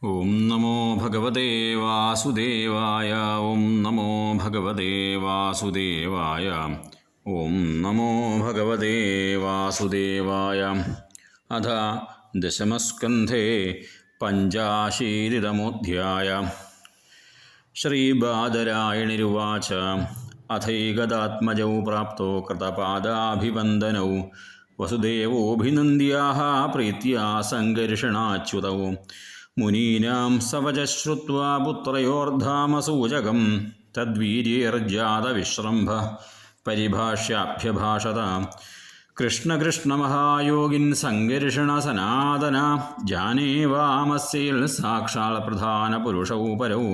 ഓം നമോ ഭഗവതേ വാസുദേവായ. ഓം നമോ ഭഗവതേ വാസുദേവായ. ഓം നമോ ഭഗവതേ വാസുദേവായ. അഥ ദശമസ്കന്ധേ പഞ്ചാശീതിതമോऽധ്യായ. ശ്രീബാദരായണിരുവാച. അഥൈകദാത്മജൗ പ്രാപ്തോ കൃതപാദാഭിവന്ദനൗ വസുദേവോऽഭിനന്ദ്യാः പ്രീത്യാ സങ്കർഷണാച്യുതൗ മുനീനാം സവചഃ ശ്രുത്വാ പുത്രയോർധാമസൂചകം തദ്വീര്യേർജാതവിശ്രംഭ പരിഭാഷ്യാഭ്യഭാഷത. കൃഷ്ണകൃഷ്ണമഹായോഗിൻ സങ്കർഷണ സനാതന ജാനേ വാമസ്യയിൽ സാക്ഷാൽ പ്രധാനപുരുഷൗ പരൗ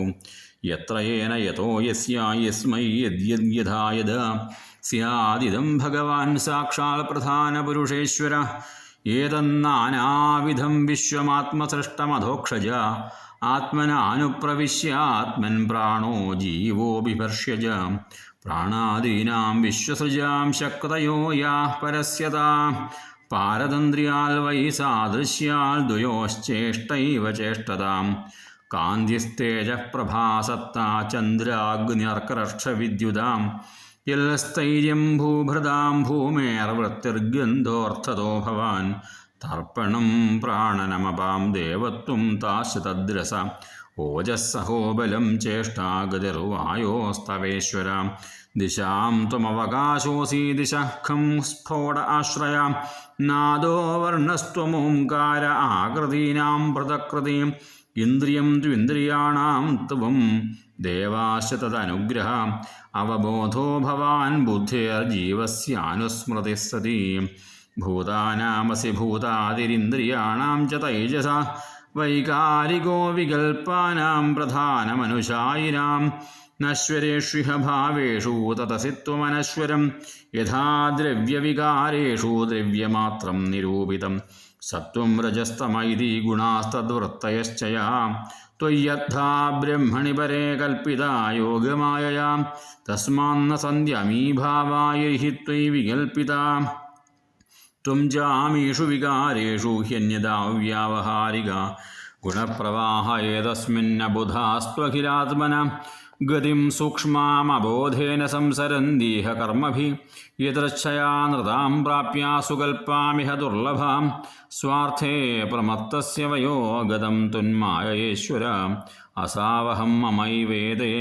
യത്ര യേന യതോ യസ്യ യസ്മൈ യദ്യഥാ യദ സ്യാദിദം ഭഗവാൻ സാക്ഷാൽ പ്രധാനപുരുഷേശ്വര ഏതന്നാനാവിധം വിശ്വമാത്മസൃഷ്ടമധോക്ഷജ ആത്മനാനുപ്രവിശ്യാത്മൻ പ്രാണോ ജീവോ ബിഭർഷ്യജ പ്രാണാദീനാം വിശ്വസൃജാം ശക്തയോ യാഃ പരസ്യതാ പാരതന്ത്രിയാൽ വൈ സാദൃശ്യാൽ ദ്വയോശ്ചേഷ്ടൈവ ചേഷ്ടതാം കാന്തിസ്തേജഃ പ്രഭാസത്താ ചന്ദ്രാഗ്ന്യർക്കരക്ഷവിദ്യുതാം യൽസ്ഥൈര്യം ഭൂഭൃതാം ഭൂമേർവൃത്തിർഗന്ധോർത്ഥതോ ഭവാൻ തർപ്പണം പ്രാണനമപാം ദേവത്വം താശതദ്രസ ഓജസ്സഹോബലം ചേഷ്ടാഗതിർവായോസ്തവേശ്വര ദിശാം ത്വമവകാശോऽസി ദിശഃ ഖം സ്ഫോട ആശ്രയ നാദോ വർണ്ണസ്ത്വമോംകാര ആകൃതീനാം പൃഥക്കൃതിം ഇന്ദ്രിയം ത്വിന്ദ്രിയാണാം ത്വം ദേവാശ്ച തദനുഗ്രഹ അവബോധോ ഭവാൻ ബുദ്ധിർജീവസ്യാനുസ്മൃതിഃ സതി ഭൂതാനാമസി ഭൂതാദിരിന്ദ്രിയാണാം ച തൈജസ വൈകാരികോ വികൽപ്പാനാം പ്രധാനമനുശായിനാം നശ്വരേഷ്വിഹ ഭാവേഷു തതസി ത്വമനശ്വരം യഥാ ദ്രവ്യവികാരേഷു ദ്രവ്യമാത്രം നിരൂപിതം സത്വം രജസ്തമൈതി ഗുണാസ്തദ്വൃത്തയശ്ചയാ ത്വയ്യദ്ധാ ബ്രഹ്മണി പരേ കൽപ്പിതാ യോഗമായയാ തസ്മാന്ന സന്ധ്യമീ ഭാവായ ഹി ത്വയി വികൽപ്പിതാ ത്വം ജാമീഷു വികാരേഷു ഹ്യന്യതാ വ്യാവഹാരിക ഗുണപ്രവാഹ ഏതസ്മിന്നബുധാസ്ത്വഖിലാത്മന ഗതിം സൂക്ഷ്മാമബോധേന സംസരന്തീഹ കർമ്മഭിः യദൃച്ഛയാ നൃതാം പ്രാപ്യ സുകൽപ്പാമിഹ ദുർലഭാം സ്വാർത്ഥേ പ്രമത്തസ്യ വയോ ഗതം തുന്മായേശ്വര അസാവഹം മമൈവേദേ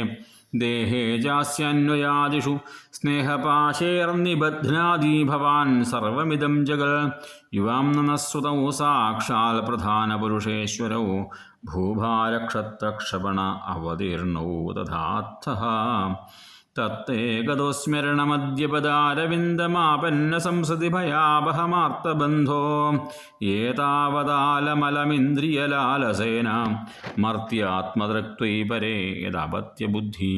ദേഹേ ജാസ്യന്വയാദിഷു സ്നേഹപാശേർനിബധ്നാദി ഭവാൻ സർവമിദം ജഗൽ യുവാം നനസ്സുതൗ സാക്ഷാൽ പ്രധാനപുരുഷേശ്വരൗ ഭൂഭാരക്ഷത്രക്ഷപണ അവതീർണൗ തഥാർത്ഥഃ തത്തേ ഗതോസ്മരണമദ്യപദാരവിന്ദമാപന്ന സംസതി ഭയാവഹമാർത്തബന്ധോ ഏതാവതാലമലമിന്ദ്രിയലാലസേന മർത്യാത്മദൃക്ത്വൈ പരേ യദപത്യബുദ്ധി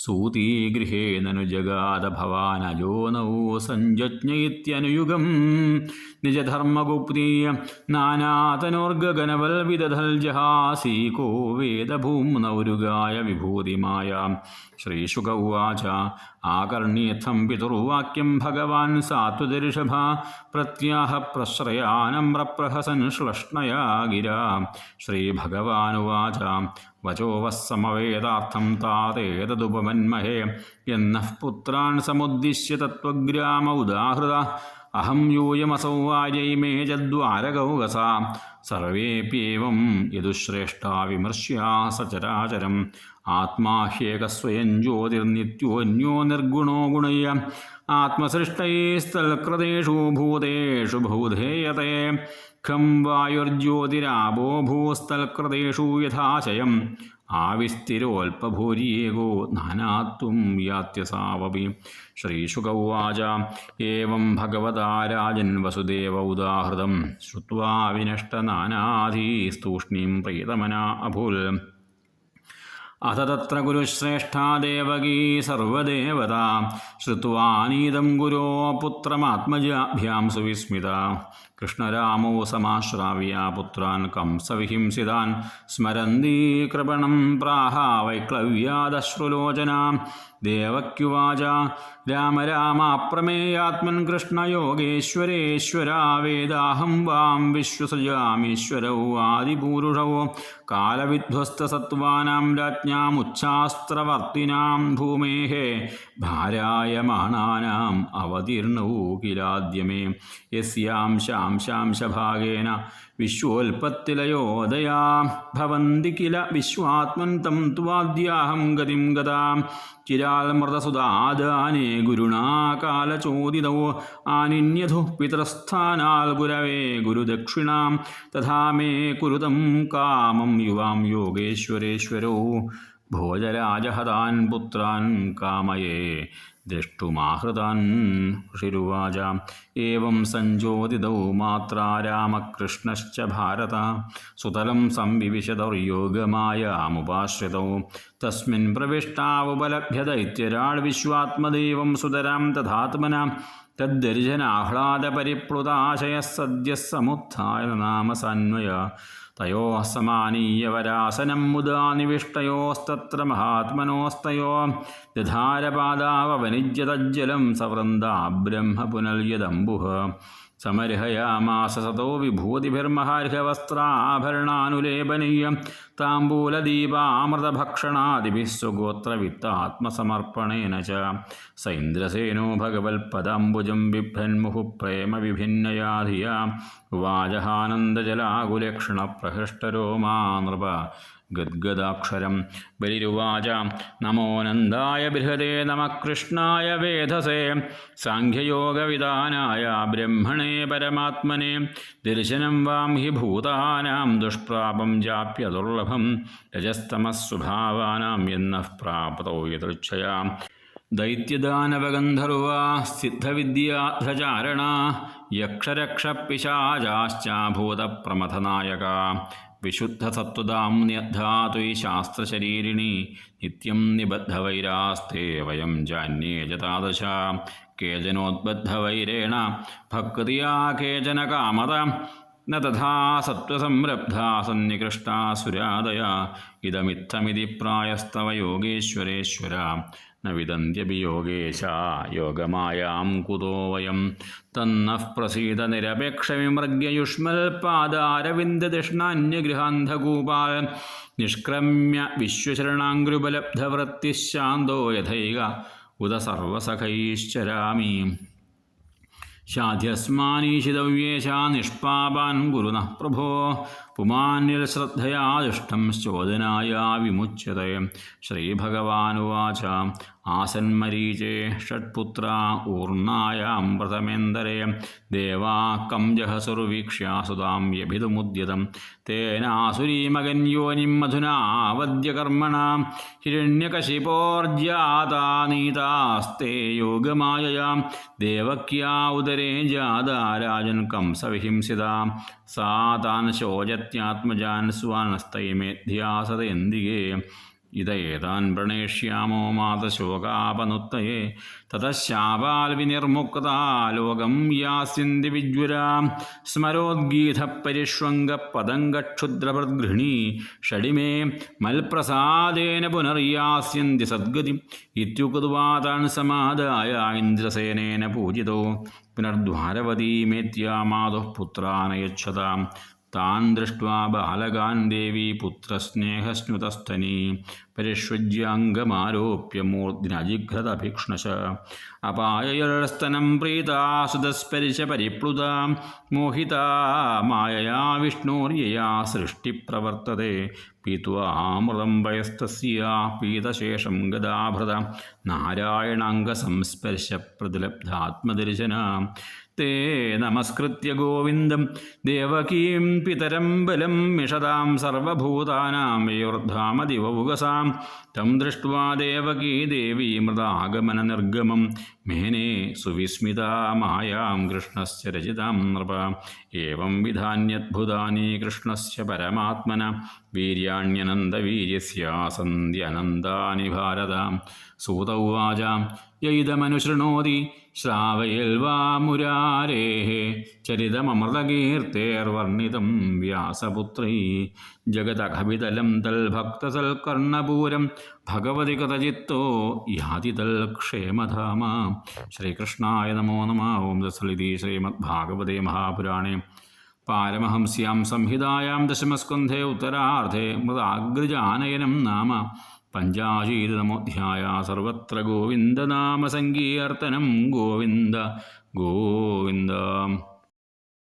സൂതീഗൃഹേനനു ജഗാദ ഭവാനജോ നൗ സഞ്ജജ്ഞയിത്യനുയുഗം നിജധർമ്മഗുപ്തീയ നാനാതനോർഗഗനവൽവിദധൽ ജഹാസീകോ വേദഭൂമ്നൗരുഗായ വിഭൂതിമായ. ശ്രീശുക ഉവാച. ആകർണ്യേത്ഥം പിതുർവാക്യം ഭഗവാൻ സാത്വതഋഷഭ പ്രത്യാഹ പ്രശ്രയാനമ്രപ്രഹസൻ ശ്ലഷ്ണയാ ഗിരാ. ശ്രീഭഗവാനുവാച. വചോ വസ്സമവേദാർത്ഥം താതേതദുപമന്മഹേ യന്നഃ പുത്രാൻ സമുദ്ദിശ്യ തത്വഗ്രാമ ഉദാഹൃത അഹം യൂയമസൗ വാര്യൈമേ ചദ്വാരകൗകസ സർവേപ്യേവം യദുശ്രേഷ്ഠാ വിമർശ്യാ സചരാചരം ആത്മാ ഹ്യേകസ്വയം ജ്യോതിർനിത്യോന്യോ നിർഗുണോ ഗുണയ്യ ആത്മസൃഷ്ടൈസ്തൽകൃതേഷു ഭൂതേഷു ബഹുധേയത്തെ ഖം വായുർജ്യോതിരാപോ ഭൂസ്ഥൽകൃതേഷു യഥാശയം ആവിസ്ഥിരോൽപഭൂര്യേകോ നാനാത്വം യാത്യസാവപി. ശ്രീശുക ഉവാച. ഏവം ഭഗവതാ രാജൻ വസുദേവ ഉദാഹൃതം ശ്രുത്വാ വിനഷ്ടനാനാധീസ്തൂഷ്ണീം പ്രീതമനാ അഭൂൽ. അഥ തത്ര ഗുരുശ്രേഷ്ഠാ ദേവകീ സർവദേവതാ ശ്രുത്വാനീദം ഗുരോ പുത്രമാത്മജാഭ്യാം സുവിസ്മിത. കൃഷ്ണരാമോ സമാശ്രാവ്യ പുത്രാൻ കംസവിഹിംസിതാൻ സ്മരന്തീ കൃപണം പ്രാഹ വൈക്ലവ്യാദശ്രുലോചന ദേവക്യുവാച രാമ രാമ പ്രമേയാത്മൻ കൃഷ്ണയോഗേശ്വരേശ്വര വേദാഹം വാം വിശ്വസജാമീശ്വരൗ ആദിപൂരുഷൗ കാലവിധ്വസ്തസത്വാനാം രാജ്ഞാമുച്ഛാസ്ത്രവർത്തിനാം ഭൂമേഃ ഭാരായമാണാനാം അവതീർണൗ കിലാദ്യമേ യസ്യാം ശാംശാംശഭാഗേന വിശ്വോൽപത്തിലയോദയാ ഭവന്തി കില വിശ്വാത്മൻ തം ത്വാദ്യാഹം ഗതിം ഗതാം ചിരാൽമൃതസുതാദാനേ ഗുരുണാ കാലചോദിതൗ ആനിന്യധു പിതൃസ്ഥാനാൽ ഗുരവേ ഗുരുദക്ഷിണാം തഥാ മേ കുരുതം കാമം യുവാം യോഗേശ്വരേശ്വരോ ഭോജരാജഹതാൻ പുത്രാൻ കാമയേ ദൃഷ്ടുമാഹൃതാൻ. ഋഷിരുവാച ഏവം സഞ്ജോതിതൗ മാത്രാ രാമകൃഷ്ണശ്ച ഭാരത സുതലം സംവിവിശതൗർയോഗമായാമുപാശ്രിതൗ തസ്മിൻ പ്രവിഷ്ടാവുപലഭ്യ ദൈത്യരാട് വിശ്വാത്മദേവം സുതരാം തഥാത്മന തദ്ദർശനാഹ്ലാദപരിപ്ലുതാശയഃ സദ്യഃ സമുത്ഥായ നാമസാന്വയ തയോഃ സമാനീയവരാസനം മുദാ നിവിഷ്ടയോസ്തത്ര മഹാത്മനോസ്തയോ ദധാരപാദാവനിജ്യ തജ്ജലം സവൃന്ദാ ബ്രഹ്മ പുനൽയദംബുഃ സമർഹയാമാസ സതോ വിഭൂതിഭിർമഹാർഹവസ്ത്രാഭരണാനുലേപനീയ താംബൂലദീപാമൃതഭക്ഷണാദിഭിः സ്വഗോത്രവിത്താത്മസമർപ്പണേന ച സൈന്ദ്രസേനോ ഭഗവത്പദാംബുജം ബിഭ്രന്മുഹുഃ പ്രേമവിഭിന്നയാ ധിയാ ഉവാചഹാനന്ദജലാകുലക്ഷണപ്രഹൃഷ്ടരോമാ നൃപ ഗദ്ഗദാക്ഷരം. ബലിരുവാച നമോ നന്ദായ ബൃഹദേ നമഃ കൃഷ്ണായ വേധസേ സാഖ്യയോഗവിധാനായ ബ്രഹ്മണേ പരമാത്മനെ ദർശനം വാം ഹി ഭൂതാനാം ദുഷ്പ്രാപം ജാപ്യ ദുർലഭം രജസ്തമസ്വഭാവാനാം യന്നഃ പ്രാപ്തോ യദൃച്ഛയാ ദൈത്യദാനവഗന്ധർവാ സിദ്ധവിദ്യാധചാരണാ യക്ഷരക്ഷപിശാചാശ്ച ഭൂതപ്രമഥനായകാ വിശുദ്ധസത്വതാം ന്യദ്ധാതുയി ശാസ്ത്രശരീരിണി നിത്യം നിബദ്ധവൈരാസ്തേ വയം ജാന്യേ ച താദൃശ കേചനോദ്ബദ്ധവൈരേണ ഭക്തിയാ കേചന കാമത ന തഥാ സത്വസംരബ്ധാ സന്നികൃഷ്ടാ സുരാദയ ഇദമിത്തമിതി പ്രായസ്തവ യോഗേശ്വരേശ്വര ന വിദന്ത്യപി യോഗേശ യോഗമായാം കുതോ വയം തന്നഃ പ്രസീദ നിരപേക്ഷവിമൃഗ്യയുഷ്മൽപാദാരവിന്ദദക്ഷിണാന്യഗൃഹാന്ധകൂപാൽ നിഷ്ക്രമ്യ വിശ്വശരണാംഘ്രുപലബ്ധവൃത്തിഃ ശാന്തോ യഥൈക ഉദ സർവസഖൈശ്ചരാമി ശാധ്യസ്മാനീശിതവ്യേശ നിഷ്പാപാൻ ഗുരുനഃ പ്രഭോ പുമാന്യശ്രദ്ധയാ ദുഷ്ടം ചോദനായ വിമുച്യത്തെ. ശ്രീഭഗവാനുവാച ആസന്മരീചേ ഷട്പുത്രാ ഊർണായാം പ്രഥമേന്തരേ ദേവാ കംജഹസുർവീക്ഷ്യ സുതാം വ്യഭിതുമുദ്യതം തേനാസുരീമകന്യോനിം മധുനാ വദ്യകർമ്മണ ഹിരണ്യകശിപോർജ്ജാതാ നീതാസ്തേ യോഗമായയാ ദേവക്യാ ഉദരേ ജാതാ രാജൻ കംസവിഹിംസിത സാ താൻ ശോചത്യാത്മജാൻ സ്വാനസ്തൈമേധ്യാസതേന്ദികേ ഇതേതാൻ പ്രണേഷ്യാമോ മാതശോകാപനുത്തയേ തതഃ ശാപാൽ വിനിർമുക്താ ലോകം യാസ്യന്തി വിജ്വരാ സ്മരോദ്ഗീതപരിഷ്വംഗപദംഗക്ഷുദ്രഭൃദ്ഗൃഹീ ഷഡിമേ മൽപ്രസാദേന പുനർയാസ്യന്തി സദ്ഗതിം ഇത്യുക്ത്വാ താൻ സമാദായ ഇന്ദ്രസേനേന പൂജിതോ പുനർദ്വാരവതീമേത്യാ മാതുഃ പുത്രാനയച്ഛതാം താൻ ദൃഷ്ട്വാ ബാലകാൻ ദേവീ പുത്രസ്നേഹസ്നുതസ്ഥനീ പരിഷ്വജ്യാംഗമാരോപ്യ മൂർധ്നജിഘ്രതഭിക്ഷ്ണശ അപായയർസ്തനം പ്രീതാ സുതസ്പരിശ പരിപ്ലുത മോഹിതാ മായയാ വിഷ്ണോര്യയാ സൃഷ്ടിപ്രവർത്തതേ പീത്വാമൃതം വയസ്തസ്യാ പീതശേഷം ഗദാഭൃത നാരായണാംഗസംസ്പർശ പ്രതിലബ്ധാത്മദർശന തേ നമസ്കൃത്യ ഗോവിന്ദം ദേവകീം പിതരം ബലം മിഷതാം സർവഭൂതാനാം യോർധാമദിവ ഉഗസാം തം ദൃഷ്ട്വാ ദേവകീ ദേവീ മൃതാഗമന നിർഗമം മേനേ സുവിസ്മിതാമായാം കൃഷ്ണസ്യ രചിതാം നൃപ ഏവം വിധാന്യദ്ഭുതാനി കൃഷ്ണസ്യ പരമാത്മന വീര്യാണ്യനന്തവീര്യസ്യ സന്ധ്യനന്ദാനി ഭാരത. സൂത ഉവാച യൈദമനുശൃണോതി ശ്രാവയൽവാ മുരാരേഃ ചരിതമമൃതകീർത്തേർവർണിതം വ്യാസപുത്രൈ. ജഗതഖവിതലം തൽഭക്തസൽക്കർണപൂരം ഭഗവതി കൃതചിത്തോ യാതി തൽക്ഷേമധാമ. ശ്രീകൃഷ്ണായ നമോ നമഃ. ഓം തത്സദിതി. ശ്രീമദ്ഭാഗവതേ മഹാപുരാണേ പാരമഹംസ്യാം സംഹിതായാം ദശമസ്കന്ധേ ഉത്തരാർദ്ധേ മൃതാഗ്രജാനയനം നാമ പഞ്ചാശീതമോധ്യായ. സർവത്ര ഗോവിന്ദനാമസങ്കീർത്തനം. ഗോവിന്ദ ഗോവിന്ദ.